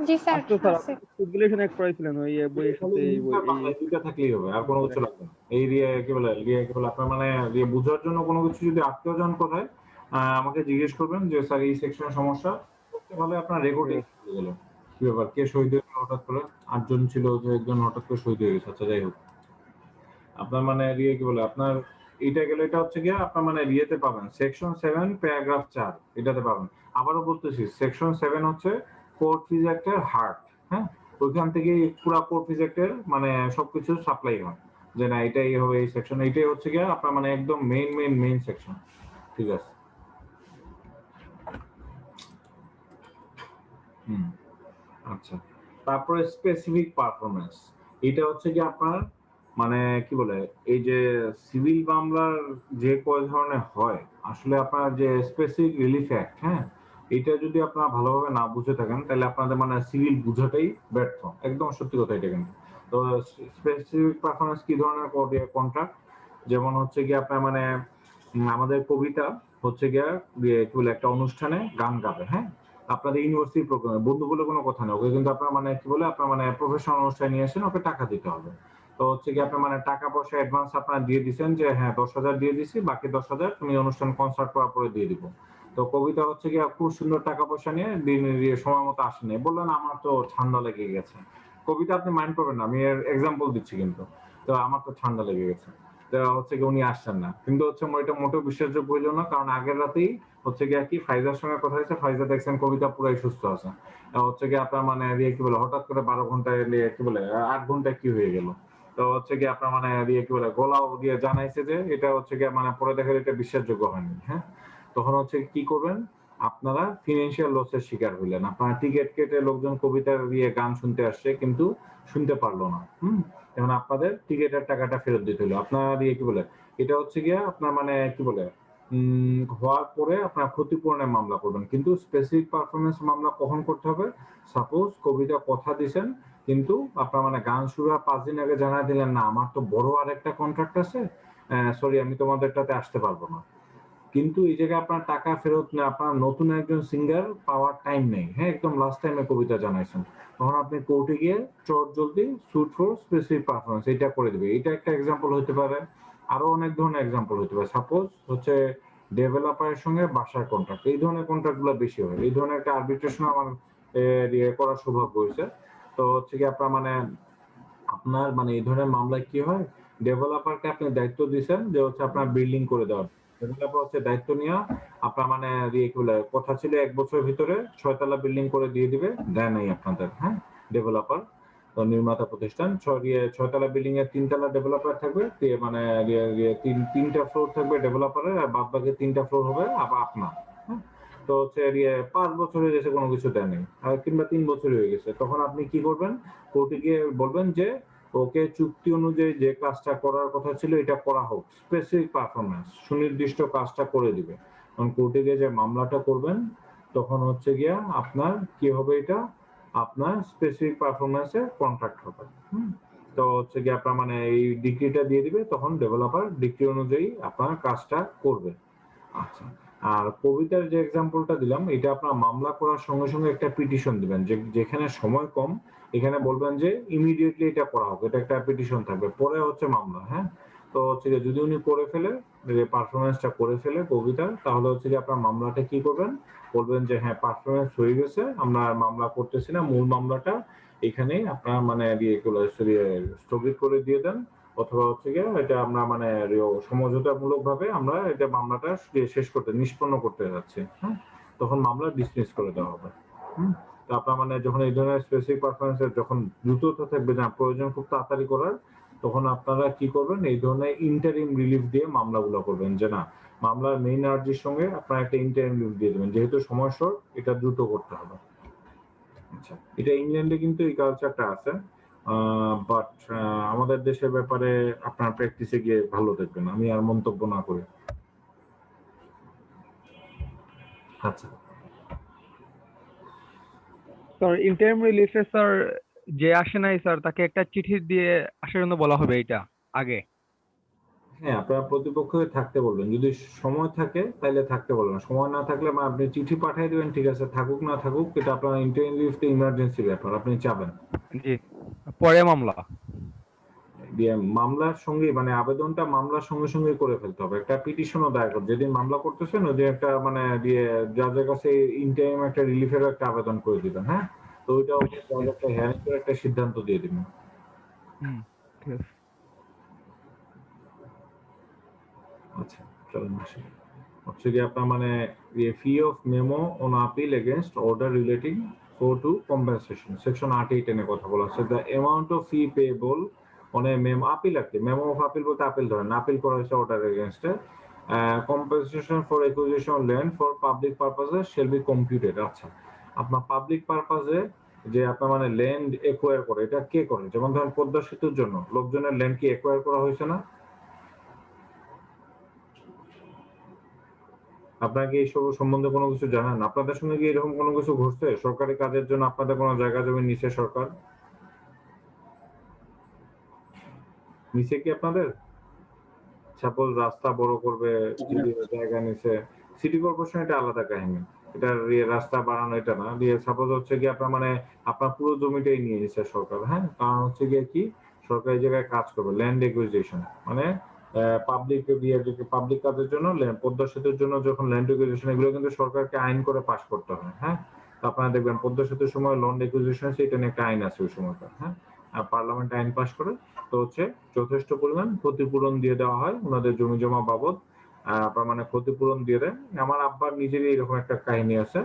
জি স্যার আচ্ছা স্যার, আছে। রেগুলেশন এক পড়াইছিলেন ওই বইয়ের সাথে এই বই, বাংলায় দুইটা থাকলেই হবে, আর কোনো কিছু লাগবে না। এই কি বলে আপনার বুঝার জন্য কোনো কিছু যদি আটকেও যান কোথায়, আমাকে জিজ্ঞেস করবেন যে স্যার এই সেকশনের সমস্যা, তাহলে আপনার রেকর্ডিং চলে গেল। কি ব্যাপার, কে শহীদ হয়ে গেল হঠাৎ করে? 8 জন ছিল, যে একজন হঠাৎ করে শহীদ হয়ে গেছে। আচ্ছা, যাই হোক, আপনার কি বলে আপনার এটা গেলে, এটা হচ্ছে গিয়ে আপনার ইয়েতে পাবেন, সেকশন 7 প্যারাগ্রাফ 4, এটাতে পাবেন। আবারও বলতেছি, সেকশন 7 হচ্ছে কোর্ট ফিজ অ্যাক্টের হার্ট, হ্যাঁ, ওইখান থেকে পুরা কোর্ট ফিজ অ্যাক্টের সবকিছু সাপ্লাই হয়, যে না এটাই হবে এই সেকশন, এইটাই হচ্ছে গিয়ে আপনার একদম মেইন সেকশন। ঠিক আছে, আচ্ছা। তারপরে স্পেসিফিক পারফরমেন্স, এটা হচ্ছে কি আপনার কি বলে, এই যে সিভিল মামলার যে কয় ধরনের হয়, আসলে আপনার যে স্পেসিফিক রিলিফ অ্যাক্ট, হ্যাঁ, এটা যদি আপনারা ভালোভাবে না বুঝে থাকেন, তাহলে আপনাদের সিভিল বুঝাটাই ব্যর্থ, একদম সত্যি কথা এটা কিন্তু। তো স্পেসিফিক পারফরমেন্স কি ধরনের কন্ট্রাক্ট, যেমন হচ্ছে কি আপনার আমাদের কবিতা হচ্ছে গিয়া কি বলে একটা অনুষ্ঠানে গান গাবে, হ্যাঁ, আপনাদের ইউনিভার্সিটি প্রোগ্রামে, বন্ধু বলে কোনো কথা নেই, ওকে কিন্তু আপনার কি বলে আপনার প্রফেশনাল অনুষ্ঠানে নিয়ে আসেন, ওকে টাকা দিতে হবে। তো হচ্ছে কি আপনার মানে টাকা পয়সা অ্যাডভান্স আপনারা দিয়ে দিচ্ছেন যে হ্যাঁ 10,000 দিয়ে দিছি, বাকি 10,000 তুমি অনুষ্ঠান কনসার্ট করার পরে দিয়ে দিব। তো কবিতা হচ্ছে কি খুব সুন্দর টাকা পয়সা নিয়ে দিন সময় মতো আসেনি, বললেন আমার তো ঠান্ডা লেগে গেছে। কবিতা আপনি মাইন্ড করবেন না, আমি এর এক্সাম্পল দিচ্ছি কিন্তু। তো আমার তো ঠান্ডা লেগে গেছে, তো হচ্ছে কি উনি আসছেন না, কিন্তু হচ্ছে এটা মোটেও বিশ্বাসযোগ্য হইল না, কারণ আগের রাতেই হচ্ছে গিয়ে কি ফাইজার সঙ্গে কথা হয়েছে, ফাইজা দেখছেন কবিতা পুরাই সুস্থ আছে। হচ্ছে কি আপনার মানে কি বলে হঠাৎ করে 12 ঘন্টায় কি বলে 8 ঘন্টায় কি হয়ে গেল। তো হচ্ছে কি আপনার মানে কি বলে গলাও দিয়ে জানাইছে যে এটা হচ্ছে কি মানে পরে দেখা এটা বিশ্বাসযোগ্য হয়নি। হ্যাঁ, তখন হচ্ছে কি করবেন, আপনারা ফিনান্সিয়াল লসের শিকার হইলেন। আপনারা টিকিট কেটে লোকজন কবিতার গান শুনতে আসছে কিন্তু শুনতে পারলো না। এখন আপনাদের টিকিটের টাকাটা ফেরত দিতে হলো। আপনার কি বলে এটা হচ্ছে গিয়া আপনার মানে কি বলে হওয়ার পরে আপনার ক্ষতিপূরণের মামলা করবেন, কিন্তু স্পেসিফিক পারফরমেন্স মামলা কখন করতে হবে? সাপোজ কবিতা কথা দিছেন কিন্তু আপনার মানে গান শুরু হওয়ার 5 দিন আগে জানাই দিলেন না আমার তো বড় আরেকটা কন্ট্রাক্ট আছে, সরি আমি তোমাদেরটাতে আসতে পারবো না। কিন্তু এই জায়গায় আপনার টাকা ফেরত না, আপনার নতুন একজন সিঙ্গার পাওয়ার টাইম নেই। হ্যাঁ, একদম লাস্ট টাইমে কবিতা জানাইছেন, তখন আপনি কোর্টে গিয়ে চট জলদি সুট ফর স্পেসিফিক পারফরমেন্স এটা করে দিবে। এটা একটা এক্সাম্পল হতে পারে, আরো অনেক ধরনের এক্সাম্পল হতে পারে। সাপোজ হচ্ছে ডেভেলপারের সঙ্গে বাসার কন্ট্রাক্ট, এই ধরনের কন্ট্রাক্ট গুলো বেশি হয়। এই ধরনের একটা আরবিট্রেশন আমার করার সৌভাগ্য হয়েছে। তো হচ্ছে কি আপনার মানে আপনার মানে এই ধরনের মামলায় কি হয়, ডেভেলপারকে আপনি দায়িত্ব দিচ্ছেন যে হচ্ছে আপনার বিল্ডিং করে দেওয়ার, ডেভেলপার হচ্ছে দায়িত্ব নিয়ে আপনার মানে কি বলে কথা ছিল 1 বছরের ভিতরে 6 তলা বিল্ডিং করে দিয়ে দিবে, দেয় নাই আপনাদের। হ্যাঁ, ডেভেলপার তো নির্মাতা প্রতিষ্ঠান 6 তলা বিল্ডিং এর 3 তলা ডেভেলপার থাকবে, মানে তিনটা ফ্লোর থাকবে ডেভেলপারের, আর বাদ বাকি 3টা ফ্লোর হবে আবার আপনার। হ্যাঁ, তো হচ্ছে 5 বছর হয়ে গেছে কোনো কিছু দেয় নাই, আর কিংবা 3 বছর হয়ে গেছে, তখন আপনি কি করবেন, কোর্টে গিয়ে বলবেন যে ওকে চুক্তি অনুযায়ী যে কাজটা করার কথা ছিল এটা করা হোক, স্পেসিফিক পারফরমেন্স সুনির্দিষ্ট কাজটা করে দিবে। কারণ কোর্টে গিয়ে যে মামলাটা করবেন তখন হচ্ছে গিয়া আপনার কি হবে, এটা আপনার স্পেসিফিক পারফরমেন্সের কন্ট্রাক্ট হবে। তো হচ্ছে গিয়ে আপনার মানে এই ডিগ্রিটা দিয়ে দিবে, তখন ডেভেলপার ডিগ্রি অনুযায়ী আপনার কাজটা করবে। আচ্ছা, আর কবিতার যে এক্সাম্পলটা দিলাম এটা আপনার মামলা করার সঙ্গে সঙ্গে একটা পিটিশন দিবেন, যেখানে সময় কম এখানে বলবেন যে ইমিডিয়েটলি এটা করা হোক, এটা একটা পিটিশন থাকবে, পরে হচ্ছে মামলা। হ্যাঁ, তো হচ্ছে যদি উনি করে ফেলে পারফরমেন্সটা করে ফেলে কবিতার, তাহলে হচ্ছে যে আপনার মামলাটা কি করবেন, বলবেন যে হ্যাঁ পারফরমেন্স হয়ে গেছে, আমরা আর মামলা করতেছি না, মূল মামলাটা এখানেই আপনার মানে স্থগিত করে দিয়ে দেন, অথবা হচ্ছে গিয়ে এটা আমরা মানে সমঝোতামূলক ভাবে আমরা এটা মামলাটা শেষ করতে নিষ্পন্ন করতে যাচ্ছি। হ্যাঁ, তখন মামলা ডিসমিস করে দেওয়া হবে। তো আপনার মানে যখন এই ধরনের স্পেসিফিক পারফরমেন্সের যখন দ্রুততা থাকবে না, প্রয়োজন খুব তাড়াতাড়ি করার, তখন আপনারা কি করবেন, এই ধরনের ইন্টারিম রিলিফ দিয়ে মামলাগুলো করবেন, যে না মামলার মেইন আর্জির সঙ্গে আপনারা একটা ইন্টারিম রিলিফ দিয়ে দেবেন, যেহেতু সময় শর্ট এটা দ্রুত করতে হবে। আচ্ছা, এটা ইংল্যান্ডে কিন্তু এই কালচারটা আছে, বাট আমাদের দেশের ব্যাপারে আপনার প্র্যাকটিসে গিয়ে ভালো দেখবেন, আমি আর মন্তব্য না করি। আচ্ছা স্যার ইন্টারিম রিলিফে স্যার যে আসে নাই স্যার তাকে একটা চিঠি দিয়ে আসার জন্য বলা হবে এটা আগে। হ্যাঁ, আপনারা প্রতিপক্ষকে থাকতে বলবেন, যদি সময় থাকে তাহলে থাকতে বলবেন, সময় না থাকলে আপনি চিঠি পাঠিয়ে দিবেন, ঠিক আছে, থাকুক না থাকুক এটা আপনার ইন্টারিম রিলিফ তো ইমার্জেন্সি ব্যাপার, আপনি চাবেন। জি, পরে মামলা। দিয়ে মামলার সঙ্গে মানে আবেদনটা মামলার সঙ্গে সঙ্গে করে ফেলতে হবে, একটা পিটিশনও দায়ের করতে, যেদিন মামলা করতেছেন ওই দিন একটা মানে দিয়ে জাজের কাছে ইন্টারিম একটা রিলিফের একটা আবেদন করে দিবেন। হ্যাঁ, তো ওইটাও জাজ একটা হেয়ারিং করে একটা সিদ্ধান্ত দিয়ে দিবেন। ঠিক আছে। আচ্ছা, চলুন আসি হচ্ছে কি আপনার মানে fee of memo on appeal against order relating to compensation section 8 এর কথা বলা আছে, the amount of fee payable on a memo appeal, আর কি মেমো অফ আপিল বলতে আপিল ধরেন আপিল করা হয়েছে অর্ডার এগেইনস্টে, compensation for acquisition land for public purposes shall be computed. আচ্ছা, আপনার পাবলিক পারপাসে যে আপনার মানে ল্যান্ড একুয়ার করে, এটা কে করে? যেমন ধরেন পদ্মা সেতুর জন্য লোকজনের ল্যান্ড কি একুয়ার করা হয়েছে না? আপনারা কি এইসব সম্বন্ধে কোনো কিছু জানেন? আপনাদের সঙ্গে কি এরকম কোনো কিছু ঘটছে? সরকারি কাজের জন্য আপনাদের কোনো জায়গা জমি নিছে সরকার? নিছে কি আপনাদের? সাপোজ রাস্তা বড় করবে, জায়গা নিছে, সিটি কর্পোরেশন এটা আলাদা কাহিনী, এটা রাস্তা বানানো এটা না, দিয়ে সাপোজ হচ্ছে কি আপনার মানে আপনার পুরো জমিটাই নিয়ে নিছে সরকার। হ্যাঁ, কারণ হচ্ছে গিয়ে কি সরকারি জায়গায় কাজ করবে, ল্যান্ড একুইজিশন মানে পাবলিক কাজের জন্য পদ্মা সেতুর জন্য যখন ল্যান্ড একুইজিশন, এগুলো কিন্তু সরকারকে আইন করে পাস করতে হয়। হ্যাঁ, তো আপনারা দেখবেন পদ্মা সেতুর সময় ল্যান্ড একুইজিশন, এটা নিয়ে একটা আইন আছে ওই সময়কার। হ্যাঁ, পার্লামেন্ট আইন পাস করে, তো হচ্ছে যথেষ্ট পরিমাণ ক্ষতিপূরণ দিয়ে দেওয়া হয় ওনাদের জমি জমা বাবদ। আপনার মানে ক্ষতিপূরণ দিয়ে দেয়। আমার আব্বার নিজেরই এরকম একটা কাহিনী আছে।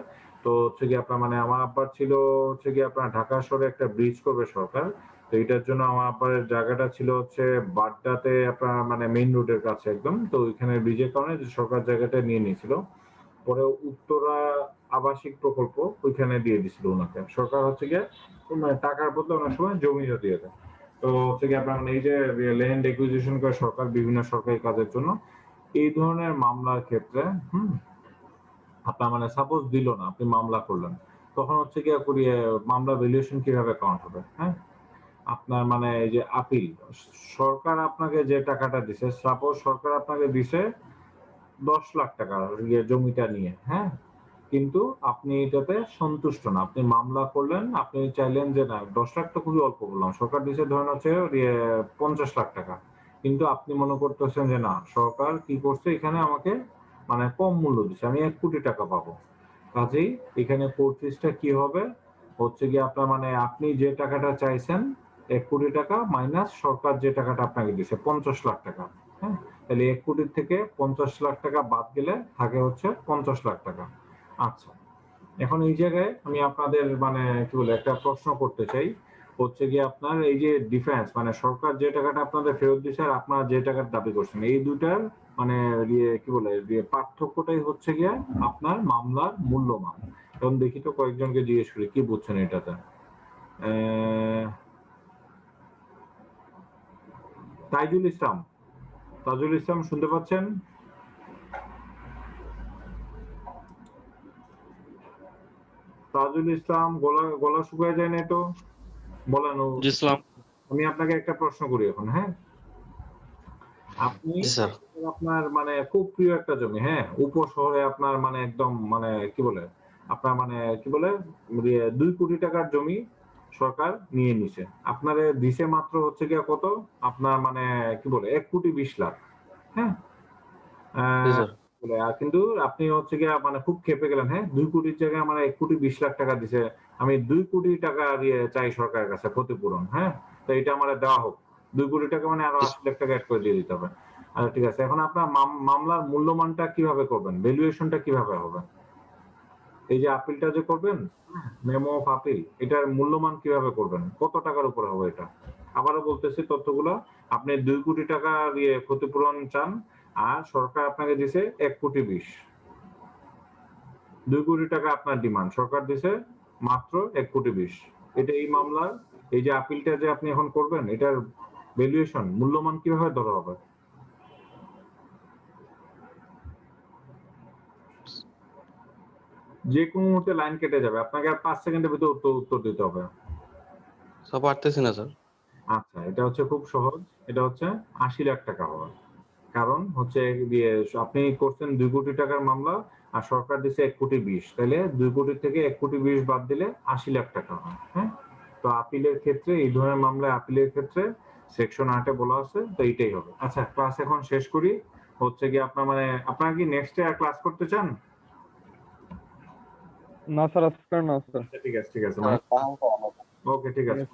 তো হচ্ছে কি আপনার মানে আমার আব্বার ছিল হচ্ছে কি আপনার ঢাকা শহরে একটা ব্রিজ করবে সরকার। তো এটার জন্য আমার আব্বার জায়গাটা ছিল হচ্ছে বাড্ডাতে, আপনার মানে মেইন রোডের কাছে একদম। তো ওইখানে ব্রিজের কারণে যে সরকার জায়গাটা নিয়ে নিয়েছিল। পরে উত্তরা আবাসিক প্রকল্প ওইখানে দিয়ে দিছিল ওনাকে। সরকার হচ্ছে গিয়ে টাকার বদলে অনেক সময় জমিও দিয়ে দেয়। তো হচ্ছে কি আপনার এই যে ল্যান্ড একুইজিশন করে সরকার বিভিন্ন সরকারি কাজের জন্য, এই ধরনের মামলার ক্ষেত্রে আপনার মানে সাপোজ দিল না, আপনি মামলা করলেন, তখন হচ্ছে গিয়ে মামলা ভ্যালুয়েশন কিভাবে কাউন্ট হবে? হ্যাঁ, আপনার মানে এই যে আপিল, সরকার আপনাকে যে টাকাটা দিছে, সাপোজ সরকার আপনাকে দিছে 10 লাখ টাকা জমিটা নিয়ে। হ্যাঁ, কিন্তু আপনি এটাতে সন্তুষ্ট না, আপনি মামলা করলেন, আপনি চাইলেন যে না 10 লাখ তো খুবই অল্প বললাম, সরকার দিছে ধরেন হচ্ছে 50 লাখ টাকা, কিন্তু আপনি মনে করতেছেন যে না সরকার কি করছে এখানে আমাকে মানে কম মূল্য দিচ্ছে, আমি 1 কোটি টাকা পাবো। কাজেই এখানে কোর্ট কি হবে হচ্ছে গিয়ে আপনার মানে আপনি যে টাকাটা চাইছেন 1 কোটি টাকা মাইনাস সরকার যে টাকাটা আপনাকে দিচ্ছে 50 লাখ টাকা। হ্যাঁ, তাহলে 1 কোটির থেকে 50 লাখ টাকা বাদ গেলে থাকে হচ্ছে 50 লাখ টাকা। আচ্ছা, এখন এই জায়গায় আমি আপনাদের মানে কি বলে একটা প্রশ্ন করতে চাই, হচ্ছে গিয়ে আপনার এই যে ডিফারেন্স মানে সরকার যে টাকাটা আপনাদের ফেরত দিচ্ছে আর আপনারা যে টাকার দাবি করছেন, এই দুটার মানে কি বলে পার্থক্যটাই হচ্ছে গিয়ে আপনার মামলার মূল্যমান। এখন দেখি তো কয়েকজনকে জিজ্ঞেস করি কি বুঝছেন এটাতে। তাজুল ইসলাম, তাজুল ইসলাম শুনতে পাচ্ছেন? তাজুল ইসলাম, গলা গলা শুকিয়ে যায় না তো, বলেন। জি ইসলাম। আমি আপনাকে একটা প্রশ্ন করি এখন। হ্যাঁ, আপনি জি স্যার। আপনার মানে খুব প্রিয় একটা জমি, হ্যাঁ, উপশহরে আপনার মানে একদম মানে কি বলে আপনার মানে কি বলে 2 কোটি টাকার জমি সরকার নিয়ে নিছে, আপনারে দিছে মাত্র হচ্ছে গিয়া কত আপনার মানে কি বলে 1 কোটি 20 লাখ। হ্যাঁ, জি স্যার। আর কিন্তু আপনি হচ্ছে গিয়া মানে খুব ক্ষেপে গেলেন, হ্যাঁ 2 কোটির জায়গায় আমার 1 কোটি 20 লাখ টাকা দিছে, আমি 2 কোটি টাকা দিয়ে চাই সরকারের কাছে ক্ষতিপূরণ। হ্যাঁ, তো এটা আমার দেওয়া হোক, 2 কোটি টাকা মানে আরো 80 লাখ টাকা অ্যাড করে দিয়ে দিতে হবে। আচ্ছা ঠিক আছে, এখন আপনার মামলার মূল্যমানটা কিভাবে করবেন, ভ্যালুয়েশনটা কিভাবে হবে? এই যে আপিলটা যে করবেন, মেমো অফ আপিল, এটার মূল্যমান কিভাবে করবেন, কত টাকার উপর হবে এটা? আবারও বলতেছি তথ্যগুলো, আপনি 2 কোটি টাকা দিয়ে ক্ষতিপূরণ চান আর সরকার আপনাকে দিছে 1 কোটি 20, 2 কোটি টাকা আপনার ডিমান্ড, সরকার দিছে মাত্র 1 কোটি 20। এটা এই মামলার এই যে আপিলটা যে আপনি এখন করবেন, এটার ভ্যালুয়েশন মূল্যমান কিভাবে ধরা হবে? যে কোনো মুহূর্তে লাইন কেটে যাবে, আপনাকে আর 5 সেকেন্ডের ভিতর উত্তর দিতে হবে। স্যার পারতেছি না স্যার। আচ্ছা, এটা হচ্ছে খুব সহজ, এটা হচ্ছে 80 লাখ টাকা হবে। কারণ হচ্ছে আপনি করছেন 2 কোটি টাকার মামলা আর সরকার দিছে 1 কোটি 20, তাহলে 2 কোটি থেকে 1 কোটি 20 বাদ দিলে 80 লাখ টাকা হয়। হ্যাঁ, তো আপিলের ক্ষেত্রে এই ধরনের মামলায় আপিলের ক্ষেত্রে সেকশন 8 এ বলা আছে, তো এইটাই হবে। আচ্ছা, ক্লাস এখন শেষ করি। হচ্ছে কি আপনার মানে আপনারা কি নেক্সট ডে ক্লাস করতে চান? না স্যার, আজকে না স্যার। ঠিক আছে স্যার, ওকে, ঠিক আছে।